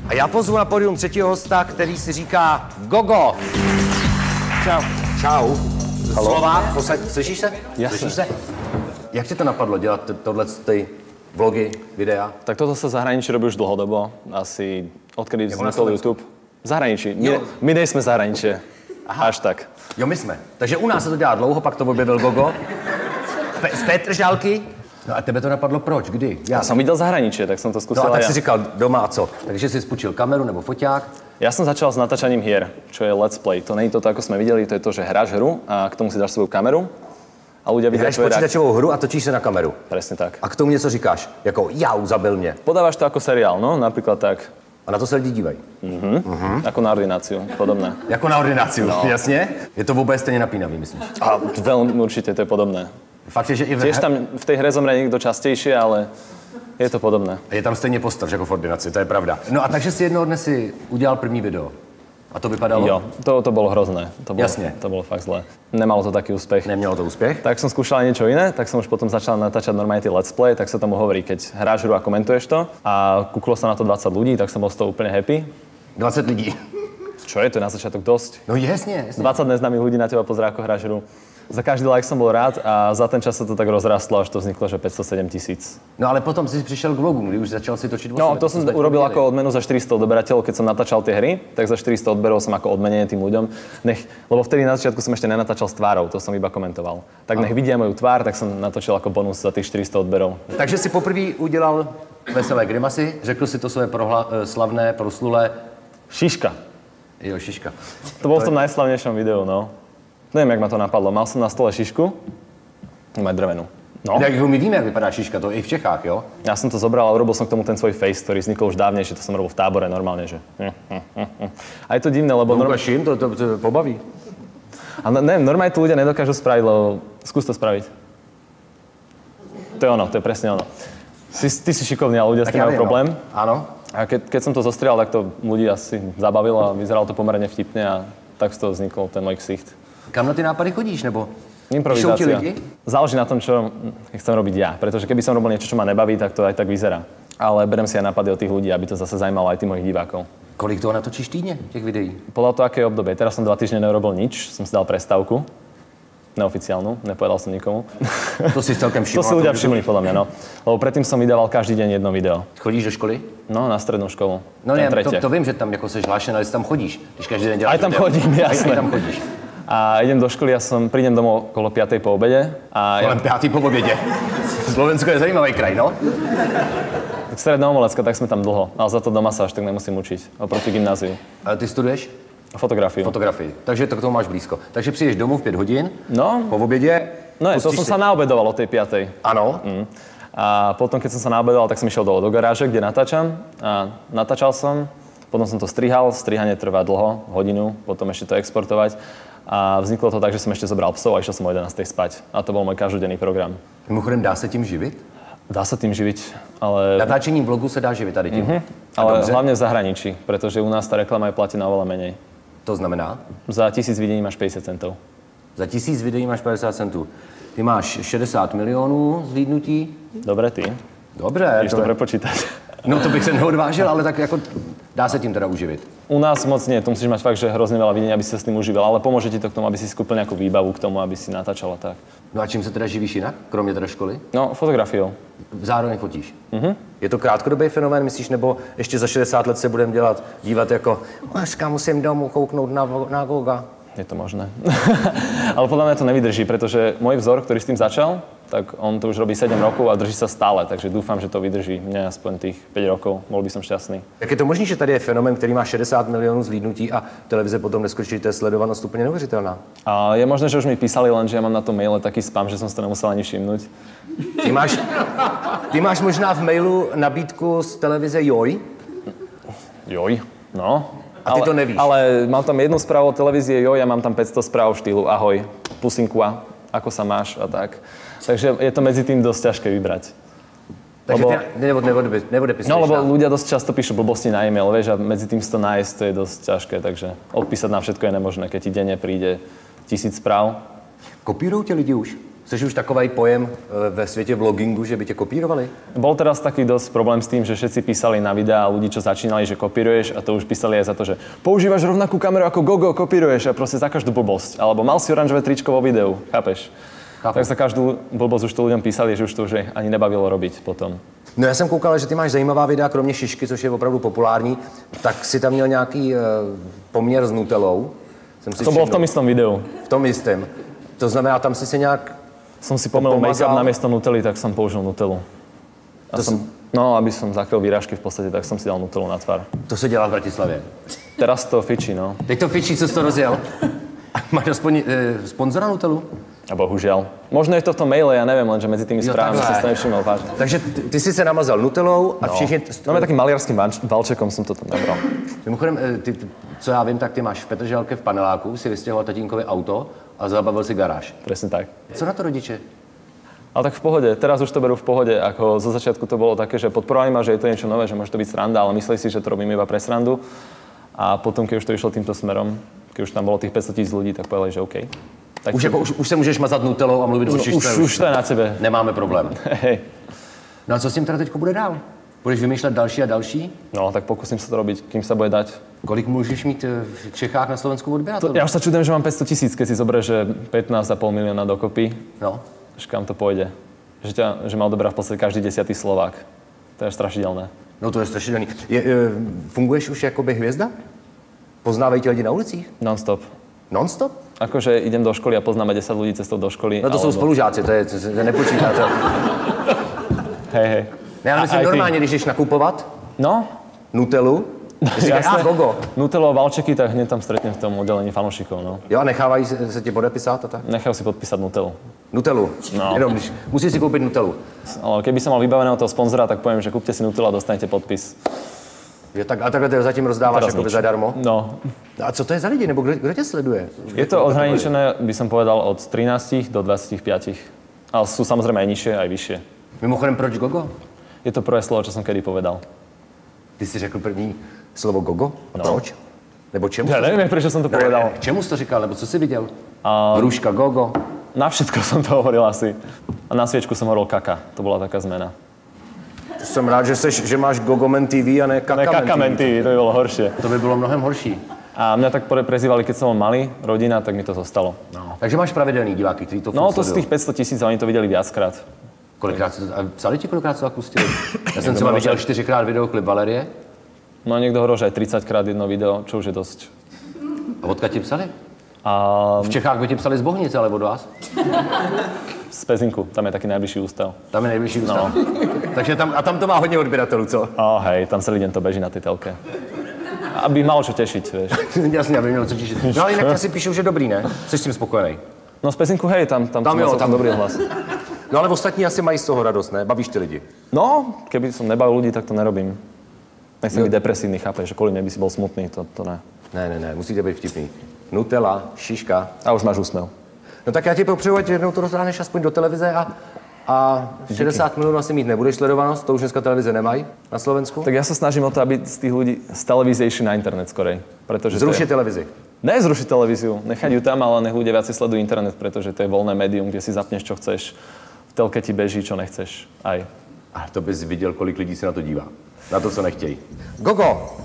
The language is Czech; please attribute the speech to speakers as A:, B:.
A: A já pozvu na pódium třetího hosta, který si říká Gogo.
B: Čau.
A: Čau. Slova, posaď, slyšíš se?
B: Jasne.
A: Slyšíš se? Jak ti to napadlo dělat tohle vlogy, videa?
B: Tak toto sa v zahraničí robí už dlhodobo, asi odkedy vznikol YouTube. V zahraničí. My nejsme zahraničí. Aha. Až tak.
A: Jo, my jsme. Takže u nás se to dělá dlouho, pak to objevil Gogo. Z Petržálky. No a tebe to napadlo proč? Kdy?
B: Ja som videl zahraničie, tak som to skúsil
A: No a tak
B: ja.
A: si říkal doma a co? Takže si spúčil kameru nebo foťák?
B: Ja som začal s natáčaním hier, čo je let's play. To nie je to, ako sme videli, to je to, že hráš hru a k tomu si dáš svoju kameru a ľudia vidia tvoje reakcie.
A: Počítačovou hru a točíš se na kameru.
B: Presne tak.
A: A k tomu něco říkáš? Jako jau, zabil mě.
B: Podávaš to ako seriál, no, napríklad tak.
A: A na to se lidi dívají.
B: Ako na ordináciu, podobné.
A: Jako na ordinaci, no. Jasně? Je to vůbec stejně napínavý, myslíš?
B: A veľmi určite, to je podobné.
A: Fakt je, že i
B: Tiež tam v tej hre zomrie niekto častejšie, ale je to podobné.
A: Je tam stejně postav, jako v ordinaci, to je pravda. No a takže si jednoho dne si udělal první video. A to vypadalo?
B: Jo, to bolo hrozné.
A: Jasne.
B: To bolo fakt zlé. Nemalo to taký úspech.
A: Nemělo to úspěch?
B: Tak som skúšal niečo iné, tak som už potom začal natáčať normálne tie let's play, tak sa tomu hovorí, keď hráš hru a komentuješ to. A kúklo sa na to 20 ľudí, tak som bol z toho úplne happy.
A: 20 lidí.
B: Čo je to na začiatok dosť?
A: No jasně.
B: 20 neznámych ľudí na teba pozerá, ako hráš hru. Za každý like som bol rád a za ten čas sa to tak rozrastlo, až to vzniklo, že 507 000.
A: No ale potom si přišel k vlogu, kdy už začal si točit
B: No, to som urobil ako odmenu za 400 odberateľov, keď som natáčal tie hry, tak za 400 odberov som ako odmenenie tým ľuďom. Lebo vtedy na začiatku som ešte nenatáčal s tvárou, to som iba komentoval. Tak nech vidia moju tvár, tak som natočil ako bonus za tých 400 odberov.
A: Takže si poprvé udělal veselé grimasy, řekl si to své slavné, proslulé...
B: Šiška.
A: Jo, šiška.
B: To bol v tom najslavnejšom videu, no. Neviem, jak ma to napadlo. Mal som na stole šišku, mať drevenú. No.
A: Tak my víme, jak vypadá šiška, to i v Čechách, jo?
B: Ja som to zobral a urobil som k tomu ten svoj face, ktorý vznikol už dávnejšie, to som robil v tábore normálne, že... A je to divné, lebo...
A: Ukaž im, to pobaví.
B: A neviem, normálne to ľudia nedokážu spraviť, lebo... Skús to spraviť. To je ono, to je presne ono. Ty si šikovný, ale ľudia s tým majú problém.
A: Áno.
B: A keď som to zostrial, tak to ľudí asi zabavilo a vyzeralo to pomerne vtipne a tak z toho vznikol ten môj ksicht.
A: Kam na ty nápady chodíš, nebo?
B: Improvizácia. Záleží na tom, čo chcem robiť ja. Pretože keby som robil niečo, čo ma nebaví, tak to aj tak vyzerá. Ale berem si aj nápady od tých ľudí, aby to zase zajímalo aj tých mojich divákov.
A: Kolik toho natočíš týdne, těch videí?
B: Podľa toho, aké obdobie. Teraz som 2 týždne neurobil nič, som si dal prestávku. Neoficiálnu, nepovedal som nikomu.
A: To si celkem všimol.
B: To si ľudia všimli podľa mňa, no. Lebo predtým som vydával každý deň jedno video.
A: Chodíš do školy?
B: No, na strednú školu.
A: No ne, to vím, že tam jako seš hlášen, ale tam chodíš. Když každý den děláš.
B: Aj tam chodím, jasné.
A: Aj tam chodíš.
B: A idem do školy, prídem domov okolo 5:00 po obede.
A: Kolem 5:00 po obede. Slovensko je zajímavý kraj, no?
B: Stredná Omolecka, tak sme tam dlho. Ale za to doma sa až tak nemusím učiť. Oproti gymnáziu.
A: Ale ty studuješ?
B: Fotografiu.
A: Fotografii. Takže to k tomu máš blízko. Takže přijdeš domů v 5 hodin,
B: no,
A: po obědě.
B: No to som sa naobedoval o tej 5:00.
A: Ano.
B: A potom, keď som sa naobedoval, tak som išiel do garáže, kde natáčam. A natáčal som, potom som to strihal. Strihanie trvá dlho, hodinu, potom ešte to exportovať. A vzniklo to tak, že som ešte zobral psov a išiel som o 11:00 spať. A to bol môj každodenný program.
A: Mimochodem, dá se tím živit?
B: Dá sa tým živiť, ale...
A: Natáčením vlogu se dá živit tady tím.
B: Ale dobře? Hlavne v zahraničí, pretože u nás tá reklama je platená oveľa menej.
A: To znamená?
B: Za 1000 videí máš 50 centov.
A: Za 1000 videí máš 50 centů. Ty máš 60 milionů zhlídnutí.
B: Dobre, ty.
A: Dobře.
B: Vieš to prepočítať.
A: No to bych se neodvážil, ale tak jako dá se tím teda uživit.
B: U nás moc nie, tu musíš mať fakt, že hrozne veľa videní, aby si sa s tým užíval, ale pomôže ti to k tomu, aby si skúpil nejakú výbavu k tomu, aby si natáčal a tak.
A: No a čím se teda živíš jinak, kromě teda školy?
B: No, fotografiou.
A: Zároveň fotíš. Je to krátkodobý fenomén, myslíš, nebo ještě za 60 let se budeme dívat jako dneska musím domů kouknout na Goga?
B: Je to možné. Ale podľa mňa to nevydrží, pretože môj vzor, ktorý s tým začal, tak on to už robí 7 rokov a drží sa stále, takže dúfam, že to vydrží mne aspoň tých 5 rokov, bol by som šťastný.
A: Jak je to možné, že tady je fenomén, který má 60 milionů zhlídnutí a televize potom neskočí, to je sledovanost úplně neuvěřitelná?
B: A je možné, že už mi písali, lenže ja mám na tom maile taký spam, že som si to nemusel ani všimnúť.
A: Ty máš možná v mailu nabídku z televize Joj?
B: Joj, no.
A: A ty to nevíš.
B: Ale mám tam jednu správu o televízie Joj a mám tam 500 správ v štýlu ahoj, pusinku, ako sa máš a tak. Takže je to medzi tým dosť ťažké vybrať.
A: Takže ty neodepisuješ.
B: No, lebo ľudia dosť často píšu blbosti na e-mail, vieš, a medzi tým si to nájsť, to je dosť ťažké, takže odpísať na všetko je nemožné, keď ti denne príde 1000 správ.
A: Kopírujou tě lidi už Jsi už takový pojem ve světě vlogingu, že by tě kopírovali?
B: Bol teraz taký dosť problém s tým, že všetci písali na videá ľudí, čo začínali, že kopíruješ a to už písali aj za to, že používaš rovnakú kameru ako Gogo, kopíruješ a proste za každú blbosť. Alebo mal si oranžové tričko vo videu, chápeš? Tak za každú blbosť už to ľuďom písali, že už to už ani nebavilo robiť potom.
A: No já jsem koukal, že ty máš zajímavá videa, kromě šišky, což je opravdu populární, tak si tam měl nějaký poměr s Nutellou.
B: To bolo v tom istom videu.
A: V tom istém. To znamená, tam si se nějak...
B: Som si pomýlil make-up namiesto Nutelly, tak som použil Nutellu. Aby som zakryl výrážky v podstate, tak som si dal Nutellu na tvár.
A: To se dělá v Bratislavě.
B: Teraz to fičí, no.
A: Teď to fičí, co jsi to rozjel? Máš aspoň sponzora Nutellu?
B: A bohužiaľ. Možno je to v tom maile, ja neviem, lenže medzi tými správami som si to nevšimol, vážne.
A: Takže ty si se namazal Nutellou a všichni...
B: No, takým maliarským valčekom som to tam nabral.
A: Mimochodem, co já vím, tak ty máš v Petržalke v paneláku, si vystěhoval tatínkovi auto a zabavil si garáž.
B: Presne tak.
A: Co na to rodiče?
B: Ale tak v pohode, teraz už to berú v pohode, ako zo začiatku to bolo také, že podporovali ma, že je to niečo nové, že môže to byť sranda, ale mysleli si, že to robím iba pre srandu. A potom, keď už to išlo týmto smerom, keď už tam bolo tých 500 000 ľudí, tak povedali, že OK. Tak
A: Už se můžeš mazat Nutellou a mluvit o šišce.
B: Už to je na tebe.
A: Nemáme problém.
B: Hej.
A: No a co s tím teda teďko bude dál? Budeš vymýšlet další a další?
B: No, tak pokúsim sa to robiť, kým sa bude dať.
A: Kolik můžeš mít v Čechách na Slovensku odběratelů?
B: Ja už sa čudujem, že mám 500 000, keď si zoberieš, že 15,5 milióna dokopy.
A: No.
B: Až kam to pôjde. Že ma odoberá v podstate každý 10. Slovák. To je strašidelné.
A: No to je strašidelný. Funguješ už jakoby hvězda? Poznávají tě lidi na ulicích?
B: Non-stop.
A: Non-stop?
B: Akože idem do školy a poznáme 10 ľudí cestou do školy.
A: No to jsou spolužáci, to nepočítá to.
B: Hej.
A: Já myslím normálně, když jdeš nakupovat Nutellu,
B: jasné.
A: Gogo.
B: Nutello a valčeky, tak hneď tam stretnem v tom oddelení fanúšikov, no.
A: Jo, a nechávají se tě podepísat a tak?
B: Nechajú si podpísať Nutellu.
A: Nutellu?
B: No.
A: Jenom, musíš si koupit Nutellu.
B: Ale keby som mal vybaveného toho sponzora, tak poviem, že kúpte si Nutellu a dostanete podpis.
A: Jo, tak, a takhle to zatím rozdáváš jakoby zadarmo?
B: No.
A: A co to je za lidi, nebo kdo tě sleduje?
B: Je to odhraničené, by som povedal, od 13 do 25. Ale sú samozrejme aj nižšie, aj vyššie.
A: Mimochodem, proč Gogo?
B: Je to prvé slovo, čo som kedy povedal.
A: Ty jsi řekl první slovo Gogo? A proč? Nebo čemu?
B: Ja neviem, prečo som to povedal.
A: K čemu jsi to říkal, nebo co jsi viděl? Rúška Gogo?
B: Na všetko som to hovoril asi. A na sviečku som hovoril Kaka. To bola taká zmena.
A: Jsem rád, že máš Gogomen TV a ne
B: Kakamen TV, to by bolo horšie.
A: To by bylo mnohem horší.
B: A mňa tak prezývali, keď som malý, rodina, tak mi to zostalo.
A: No. Takže máš pravidelný diváky, ktorí to
B: No to z tých 500 000, oni to videli viackrát.
A: Psali ti kolikrát se to pustili? Já jsem třeba viděl 4krát videoklip Valerie.
B: No niekto hovoril, že aj 30krát jedno video, čo už je dosť.
A: A odkud ti psali? V Čechách by ti psali z Bohnice, ale od vás?
B: Z Pezinku, tam je taký najbližší ústav.
A: Tam je nejbližší ústav. No. Takže tam to má hodně odběratelů, co?
B: Hej, tam celý deň to beží na tej telke. Aby malo čo tešiť, vieš.
A: Jasně, aby mělo co těšit. No ale jinak si píšou, že dobrý, ne? Jsi s tím spokojený?
B: No z Pezinku, hej, tam dobrý hlas.
A: No ale ostatní asi mají z toho radost, ne? Bavíš ty lidi?
B: No, keby som nebavil ľudí, tak to nerobím. Nechcem byť depresívny, chápeš, že kvôli mne by si bol smutný, to ne.
A: Ne, musíte být vtipný. Nutella, šiška.
B: A už máš úsmev.
A: No tak já ti popřeju, ať jednou to rozhráneš aspoň do televize a 60 minut asi mít nebudeš sledovanost, to už dneska televize nemají na Slovensku.
B: Tak ja sa snažím o to, aby z tých ľudí z televízie išli na internet skorej.
A: Zrušiť televízi.
B: Ne zrušiť televíziu, nechať ju tam, ale nech ľudia viac sledujú internet, pretože to je voľné médium, kde si zapneš, čo chceš. V telke ti beží, čo nechceš. Aj.
A: A to bys viděl, kolik lidí se na to dívá. Na to, co nechtějí. Gogo!